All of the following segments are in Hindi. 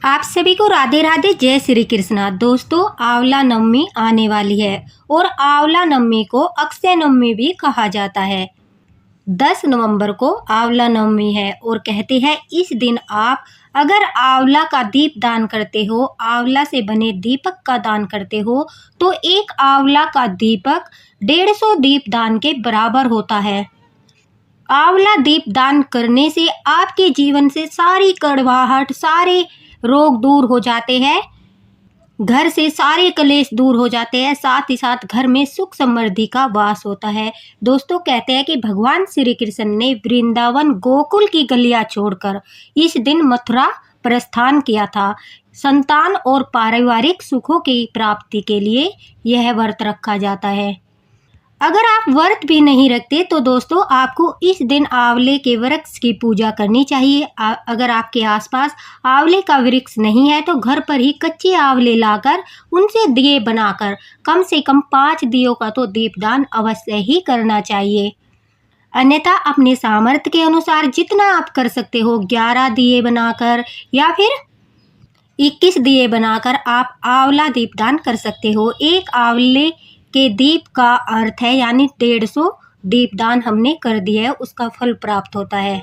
आप सभी को राधे राधे, जय श्री कृष्णा। दोस्तों, आंवला नवमी आने वाली है और आंवला नवमी को अक्षय नवमी भी कहा जाता है। 10 नवंबर को आंवला नवमी है और कहते हैं इस दिन आप अगर आंवला का दीप दान करते हो, आंवला से बने दीपक का दान करते हो, तो एक आंवला का दीपक 150 दीप दान के बराबर होता है। आंवला दीप दान करने से आपके जीवन से सारी कड़वाहट, सारे रोग दूर हो जाते हैं, घर से सारे कलेश दूर हो जाते हैं, साथ ही साथ घर में सुख समृद्धि का वास होता है। दोस्तों, कहते हैं कि भगवान श्री कृष्ण ने वृंदावन गोकुल की गलियां छोड़कर इस दिन मथुरा प्रस्थान किया था। संतान और पारिवारिक सुखों की प्राप्ति के लिए यह व्रत रखा जाता है। अगर आप व्रत भी नहीं रखते तो दोस्तों, आपको इस दिन आंवले के वृक्ष की पूजा करनी चाहिए। अगर आपके आसपास आंवले का वृक्ष नहीं है तो घर पर ही कच्चे आंवले लाकर उनसे दिए बनाकर कम से कम 5 दियों का तो दीपदान अवश्य ही करना चाहिए। अन्यथा अपने सामर्थ्य के अनुसार जितना आप कर सकते हो, 11 दिए बनाकर या फिर 21 दिए बनाकर आप आंवला दीपदान कर सकते हो। एक आंवले के दीप का अर्थ है यानी 150 दीपदान हमने कर दिया है, उसका फल प्राप्त होता है।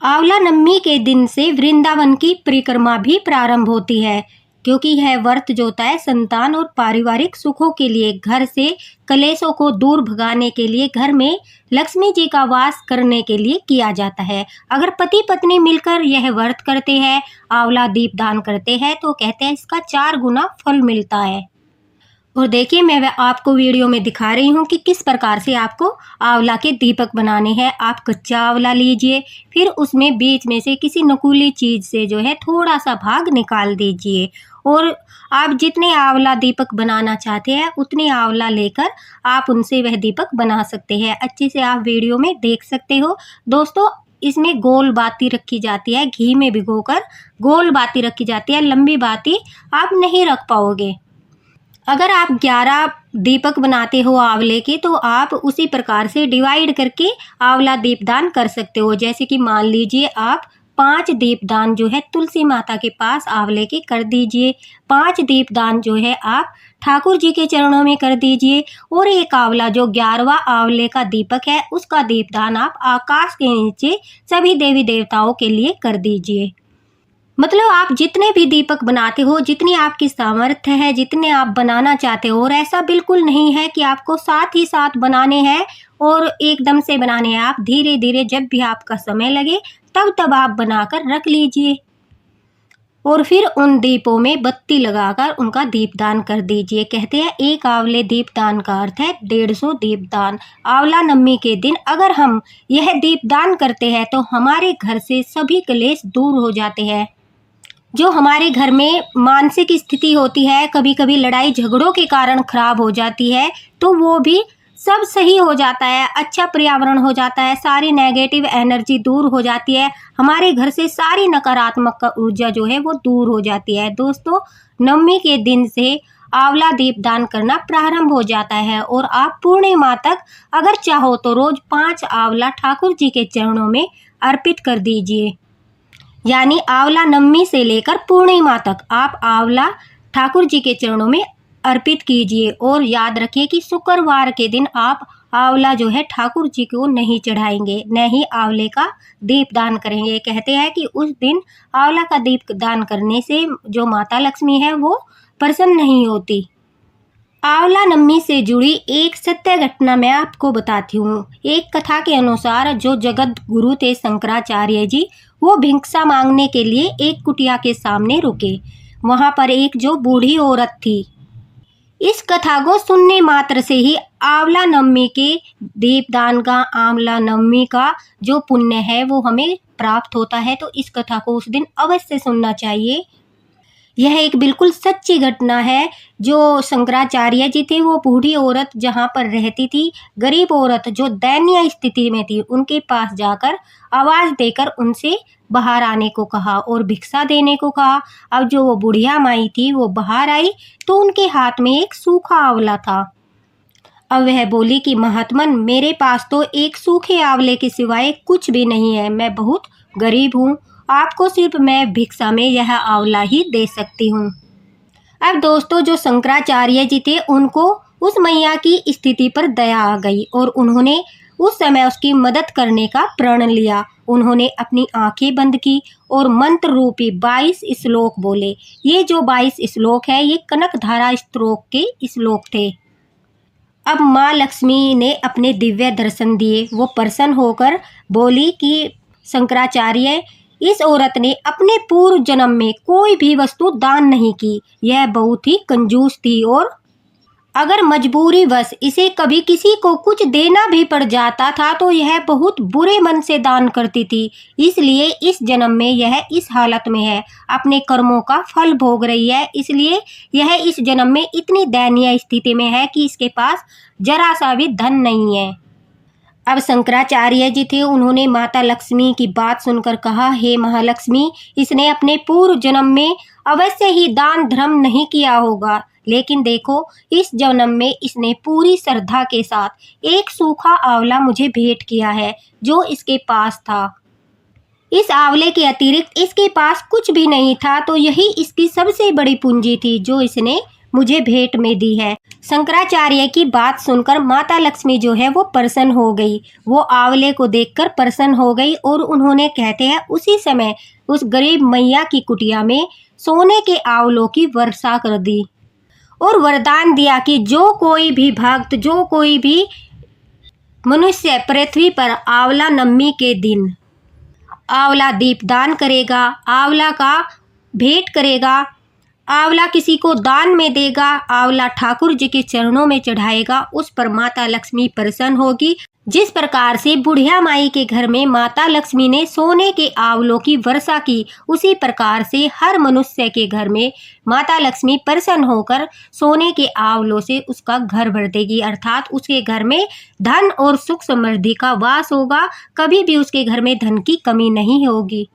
आंवला नवमी के दिन से वृंदावन की परिक्रमा भी प्रारंभ होती है, क्योंकि यह व्रत जो होता है संतान और पारिवारिक सुखों के लिए, घर से कलेशों को दूर भगाने के लिए, घर में लक्ष्मी जी का वास करने के लिए किया जाता है। अगर पति पत्नी मिलकर यह व्रत करते हैं, आंवला दीपदान करते हैं, तो कहते हैं इसका 4 गुना फल मिलता है। और देखिए, मैं आपको वीडियो में दिखा रही हूँ कि किस प्रकार से आपको आंवला के दीपक बनाने हैं। आप कच्चा आंवला लीजिए, फिर उसमें बीच में से किसी नुकीली चीज़ से जो है थोड़ा सा भाग निकाल दीजिए और आप जितने आंवला दीपक बनाना चाहते हैं उतने आंवला लेकर आप उनसे वह दीपक बना सकते हैं। अच्छे से आप वीडियो में देख सकते हो। दोस्तों, इसमें गोल बाती रखी जाती है, घी में भिगोकर गोल बाती रखी जाती है, लंबी बाती आप नहीं रख पाओगे। अगर आप 11 दीपक बनाते हो आंवले के, तो आप उसी प्रकार से डिवाइड करके आंवला दीपदान कर सकते हो। जैसे कि मान लीजिए आप 5 दीपदान जो है तुलसी माता के पास आंवले के कर दीजिए, 5 दीपदान जो है आप ठाकुर जी के चरणों में कर दीजिए और एक आंवला जो 11वां आंवले का दीपक है उसका दीपदान आप आकाश के नीचे सभी देवी देवताओं के लिए कर दीजिए। मतलब आप जितने भी दीपक बनाते हो, जितनी आपकी सामर्थ्य है, जितने आप बनाना चाहते हो, और ऐसा बिल्कुल नहीं है कि आपको साथ ही साथ बनाने हैं और एकदम से बनाने हैं। आप धीरे धीरे जब भी आपका समय लगे तब आप बनाकर रख लीजिए और फिर उन दीपों में बत्ती लगाकर उनका दीपदान कर दीजिए। कहते हैं एक आंवले दीपदान का अर्थ है 150 दीपदान। आंवला नवमी के दिन अगर हम यह दीपदान करते हैं तो हमारे घर से सभी क्लेश दूर हो जाते हैं। जो हमारे घर में मानसिक स्थिति होती है, कभी कभी लड़ाई झगड़ों के कारण खराब हो जाती है, तो वो भी सब सही हो जाता है, अच्छा पर्यावरण हो जाता है, सारी नेगेटिव एनर्जी दूर हो जाती है, हमारे घर से सारी नकारात्मक ऊर्जा जो है वो दूर हो जाती है। दोस्तों, नवमी के दिन से आंवला दीपदान करना प्रारंभ हो जाता है और आप पूर्णिमा तक अगर चाहो तो रोज 5 आंवला ठाकुर जी के चरणों में अर्पित कर दीजिए। यानी आंवला नवमी से लेकर पूर्णिमा तक आप आंवला ठाकुर जी के चरणों में अर्पित कीजिए और याद रखिए कि शुक्रवार के दिन आप आंवला जो है ठाकुर जी को नहीं चढ़ाएंगे, न ही आंवले का दीपदान करेंगे। कहते हैं कि उस दिन आंवला का दीपदान करने से जो माता लक्ष्मी है वो प्रसन्न नहीं होती। आंवला नवमी से जुड़ी एक सत्य घटना मैं आपको बताती हूँ। एक कथा के अनुसार जो जगत गुरु थे शंकराचार्य जी, वो भिक्षा मांगने के लिए एक कुटिया के सामने रुके। वहां पर एक जो बूढ़ी औरत थी। इस कथा को सुनने मात्र से ही आंवला नवमी के दीपदान का, आंवला नवमी का जो पुण्य है वो हमें प्राप्त होता है। तो इस कथा को उस दिन अवश्य सुनना चाहिए। यह एक बिल्कुल सच्ची घटना है। जो शंकराचार्य जी थे, वो बूढ़ी औरत जहाँ पर रहती थी, गरीब औरत जो दयनीय स्थिति में थी, उनके पास जाकर आवाज़ देकर उनसे बाहर आने को कहा और भिक्षा देने को कहा। अब जो वो बुढ़िया माई थी वो बाहर आई तो उनके हाथ में एक सूखा आंवला था। अब वह बोली कि महात्मन, मेरे पास तो एक सूखे आंवले के सिवाय कुछ भी नहीं है, मैं बहुत गरीब हूँ आपको सिर्फ मैं भिक्षा में यह आंवला ही दे सकती हूँ। अब दोस्तों जो शंकराचार्य जी थे उनको उस मैया की स्थिति पर दया आ गई और उन्होंने उस समय उसकी मदद करने का प्रण लिया। उन्होंने अपनी आंखें बंद की और मंत्र रूपी 22 श्लोक बोले। ये जो 22 श्लोक है ये कनकधारा स्तोत्र के श्लोक थे। अब माँ लक्ष्मी ने अपने दिव्य दर्शन दिए। वो प्रसन्न होकर बोली कि शंकराचार्य, इस औरत ने अपने पूर्व जन्म में कोई भी वस्तु दान नहीं की। यह बहुत ही कंजूस थी और अगर मजबूरी वश इसे कभी किसी को कुछ देना भी पड़ जाता था तो यह बहुत बुरे मन से दान करती थी। इसलिए इस जन्म में यह इस हालत में है, अपने कर्मों का फल भोग रही है। इसलिए यह इस जन्म में इतनी दयनीय स्थिति में है कि इसके पास जरा सा भी धन नहीं है। अब शंकराचार्य जी थे, उन्होंने माता लक्ष्मी की बात सुनकर कहा, हे महालक्ष्मी, इसने अपने पूर्व जन्म में अवश्य ही दान धर्म नहीं किया होगा, लेकिन देखो इस जन्म में इसने पूरी श्रद्धा के साथ एक सूखा आंवला मुझे भेंट किया है जो इसके पास था। इस आंवले के अतिरिक्त इसके पास कुछ भी नहीं था, तो यही इसकी सबसे बड़ी पूंजी थी जो इसने मुझे भेंट में दी है। शंकराचार्य की बात सुनकर माता लक्ष्मी जो है वो प्रसन्न हो गई। वो आंवले को देखकर प्रसन्न हो गई और उन्होंने कहते हैं उसी समय उस गरीब मैया की कुटिया में सोने के आंवलों की वर्षा कर दी और वरदान दिया कि जो कोई भी भक्त, जो कोई भी मनुष्य पृथ्वी पर आंवला नवमी के दिन आंवला दीपदान करेगा, आंवला का भेंट करेगा, आंवला किसी को दान में देगा, आंवला ठाकुर जी के चरणों में चढ़ाएगा, उस पर माता लक्ष्मी प्रसन्न होगी। जिस प्रकार से बुढ़िया माई के घर में माता लक्ष्मी ने सोने के आंवलों की वर्षा की, उसी प्रकार से हर मनुष्य के घर में माता लक्ष्मी प्रसन्न होकर सोने के आंवलों से उसका घर भर देगी। अर्थात उसके घर में धन और सुख समृद्धि का वास होगा, कभी भी उसके घर में धन की कमी नहीं होगी।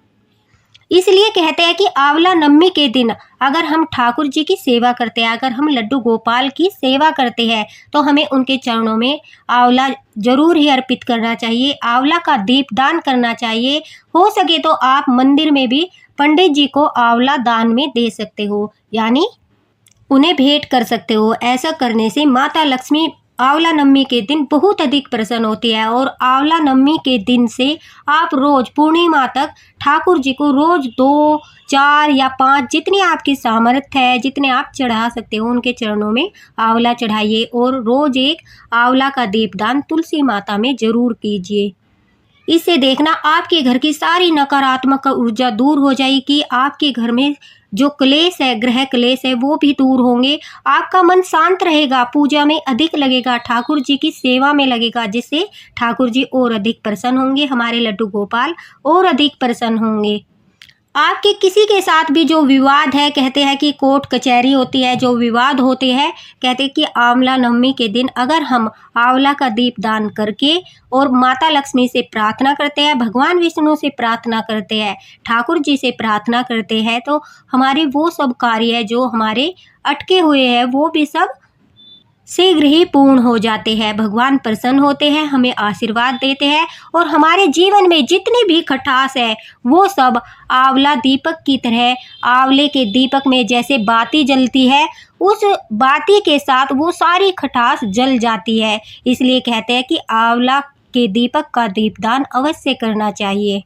इसलिए कहते हैं कि आंवला नवमी के दिन अगर हम ठाकुर जी की सेवा करते हैं, अगर हम लड्डू गोपाल की सेवा करते हैं, तो हमें उनके चरणों में आंवला जरूर ही अर्पित करना चाहिए, आंवला का दीपदान करना चाहिए। हो सके तो आप मंदिर में भी पंडित जी को आंवला दान में दे सकते हो, यानी उन्हें भेंट कर सकते हो। ऐसा करने से माता लक्ष्मी आंवला नवमी के दिन बहुत अधिक प्रसन्न होती है और आंवला नवमी के दिन से आप रोज पूर्णिमा तक ठाकुर जी को रोज 2, 4 या 5 जितनी आपकी सामर्थ्य है, जितने आप चढ़ा सकते हो, उनके चरणों में आंवला चढ़ाइए और रोज एक आंवला का दीपदान तुलसी माता में जरूर कीजिए। इससे देखना आपके घर की सारी नकारात्मक ऊर्जा दूर हो जाएगी, आपके घर में जो क्लेश है, ग्रह क्लेश है, वो भी दूर होंगे। आपका मन शांत रहेगा, पूजा में अधिक लगेगा, ठाकुर जी की सेवा में लगेगा, जिससे ठाकुर जी और अधिक प्रसन्न होंगे, हमारे लड्डू गोपाल और अधिक प्रसन्न होंगे। आपके किसी के साथ भी जो विवाद है, कहते हैं कि कोर्ट कचहरी होती है, जो विवाद होते हैं, कहते हैं कि आंवला नवमी के दिन अगर हम आंवला का दीप दान करके और माता लक्ष्मी से प्रार्थना करते हैं, भगवान विष्णु से प्रार्थना करते हैं, ठाकुर जी से प्रार्थना करते हैं, तो हमारे वो सब कार्य जो हमारे अटके हुए हैं वो भी सब शीघ्र ही पूर्ण हो जाते हैं। भगवान प्रसन्न होते हैं, हमें आशीर्वाद देते हैं और हमारे जीवन में जितनी भी खटास है वो सब आंवला दीपक की तरह, आंवले के दीपक में जैसे बाती जलती है, उस बाती के साथ वो सारी खटास जल जाती है। इसलिए कहते हैं कि आंवला के दीपक का दीपदान अवश्य करना चाहिए।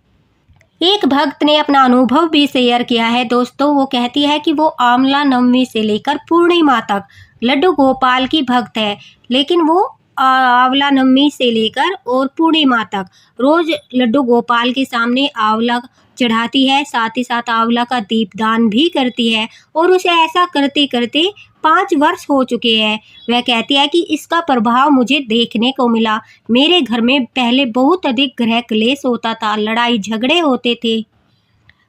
एक भक्त ने अपना अनुभव भी शेयर किया है दोस्तों। वो कहती है कि वो आंवला नवमी से लेकर पूर्णिमा तक लड्डू गोपाल की भक्त है, लेकिन वो आंवला नवमी से लेकर और पूर्णिमा तक रोज लड्डू गोपाल के सामने आंवला चढ़ाती है, साथ ही साथ आंवला का दीपदान भी करती है और उसे ऐसा करते करते 5 वर्ष हो चुके हैं। वह कहती है कि इसका प्रभाव मुझे देखने को मिला। मेरे घर में पहले बहुत अधिक गृह क्लेश होता था, लड़ाई झगड़े होते थे,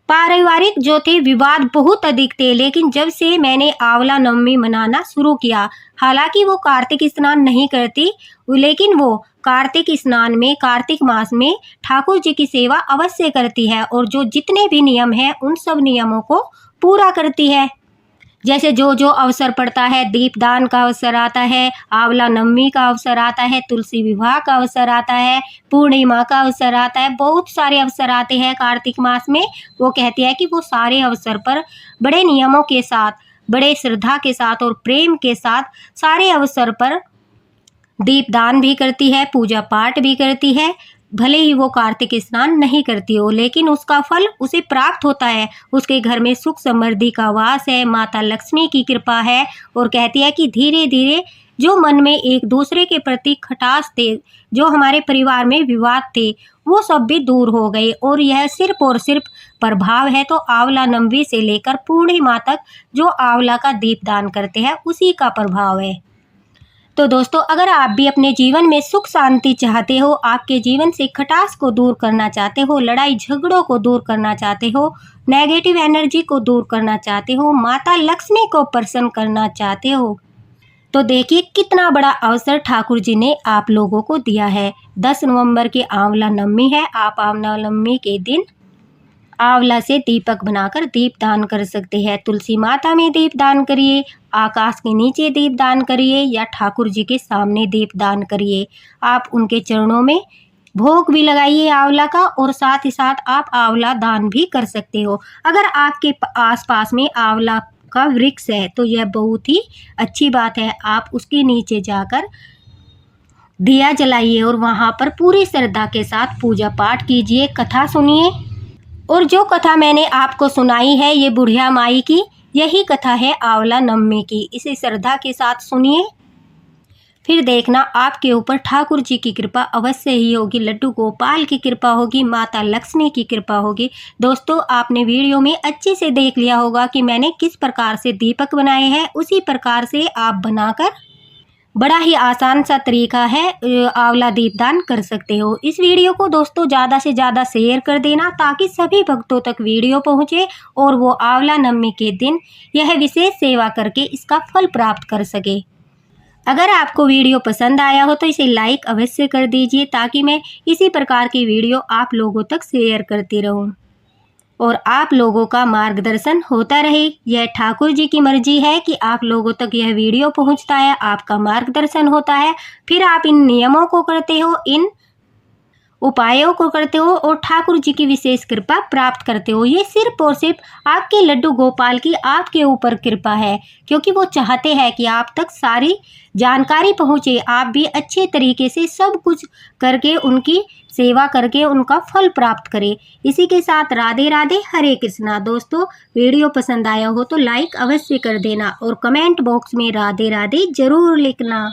पारिवारिक जो थे विवाद बहुत अधिक थे, लेकिन जब से मैंने आंवला नवमी मनाना शुरू किया, हालांकि वो कार्तिक स्नान नहीं करती, लेकिन वो कार्तिक स्नान में, कार्तिक मास में ठाकुर जी की सेवा अवश्य करती है और जो जितने भी नियम हैं उन सब नियमों को पूरा करती है। जैसे जो जो अवसर पड़ता है, दीपदान का अवसर आता है, आंवला नवमी का अवसर आता है, तुलसी विवाह का अवसर आता है, पूर्णिमा का अवसर आता है, बहुत सारे अवसर आते हैं कार्तिक मास में। वो कहती है कि वो सारे अवसर पर बड़े नियमों के साथ, बड़े श्रद्धा के साथ और प्रेम के साथ सारे अवसर पर दीपदान भी करती है, पूजा पाठ भी करती है। भले ही वो कार्तिक स्नान नहीं करती हो, लेकिन उसका फल उसे प्राप्त होता है। उसके घर में सुख समृद्धि का वास है, माता लक्ष्मी की कृपा है। और कहती है कि धीरे धीरे जो मन में एक दूसरे के प्रति खटास थे, जो हमारे परिवार में विवाद थे, वो सब भी दूर हो गए। और यह सिर्फ और सिर्फ प्रभाव है तो आंवला नवमी से लेकर पूर्णिमा तक जो आंवला का दीपदान करते हैं उसी का प्रभाव है। तो दोस्तों, अगर आप भी अपने जीवन में सुख शांति चाहते हो, आपके जीवन से खटास को दूर करना चाहते हो, लड़ाई झगड़ों को दूर करना चाहते हो, नेगेटिव एनर्जी को दूर करना चाहते हो, माता लक्ष्मी को प्रसन्न करना चाहते हो, तो देखिए कितना बड़ा अवसर ठाकुर जी ने आप लोगों को दिया है। 10 नवंबर की आंवला नवमी है। आप आंवला नवमी के दिन आंवला से दीपक बनाकर दीपदान कर सकते हैं। तुलसी माता में दीपदान करिए, आकाश के नीचे दीपदान करिए या ठाकुर जी के सामने दीपदान करिए। आप उनके चरणों में भोग भी लगाइए आंवला का, और साथ ही साथ आप आंवला दान भी कर सकते हो। अगर आपके आसपास में आंवला का वृक्ष है तो यह बहुत ही अच्छी बात है। आप उसके नीचे जाकर दिया जलाइए और वहाँ पर पूरी श्रद्धा के साथ पूजा पाठ कीजिए, कथा सुनिए। और जो कथा मैंने आपको सुनाई है ये बुढ़िया माई की, यही कथा है आंवला नवमी की। इसे श्रद्धा के साथ सुनिए, फिर देखना आपके ऊपर ठाकुर जी की कृपा अवश्य ही होगी, लड्डू गोपाल की कृपा होगी, माता लक्ष्मी की कृपा होगी। दोस्तों, आपने वीडियो में अच्छे से देख लिया होगा कि मैंने किस प्रकार से दीपक बनाए हैं। उसी प्रकार से आप बनाकर बड़ा ही आसान सा तरीका है, आंवला दीपदान कर सकते हो। इस वीडियो को दोस्तों ज़्यादा से ज़्यादा शेयर कर देना ताकि सभी भक्तों तक वीडियो पहुँचे और वो आंवला नवमी के दिन यह विशेष सेवा करके इसका फल प्राप्त कर सके। अगर आपको वीडियो पसंद आया हो तो इसे लाइक अवश्य कर दीजिए ताकि मैं इसी प्रकार की वीडियो आप लोगों तक शेयर करती रहूं और आप लोगों का मार्गदर्शन होता रहे। यह ठाकुर जी की मर्जी है कि आप लोगों तक यह वीडियो पहुंचता है, आपका मार्गदर्शन होता है, फिर आप इन नियमों को करते हो, इन उपायों को करते हो और ठाकुर जी की विशेष कृपा प्राप्त करते हो। ये सिर्फ और सिर्फ आपके लड्डू गोपाल की आपके ऊपर कृपा है, क्योंकि वो चाहते हैं कि आप तक सारी जानकारी पहुँचे, आप भी अच्छे तरीके से सब कुछ करके उनकी सेवा करके उनका फल प्राप्त करें। इसी के साथ राधे राधे, हरे कृष्णा। दोस्तों, वीडियो पसंद आया हो तो लाइक अवश्य कर देना और कमेंट बॉक्स में राधे राधे जरूर लिखना।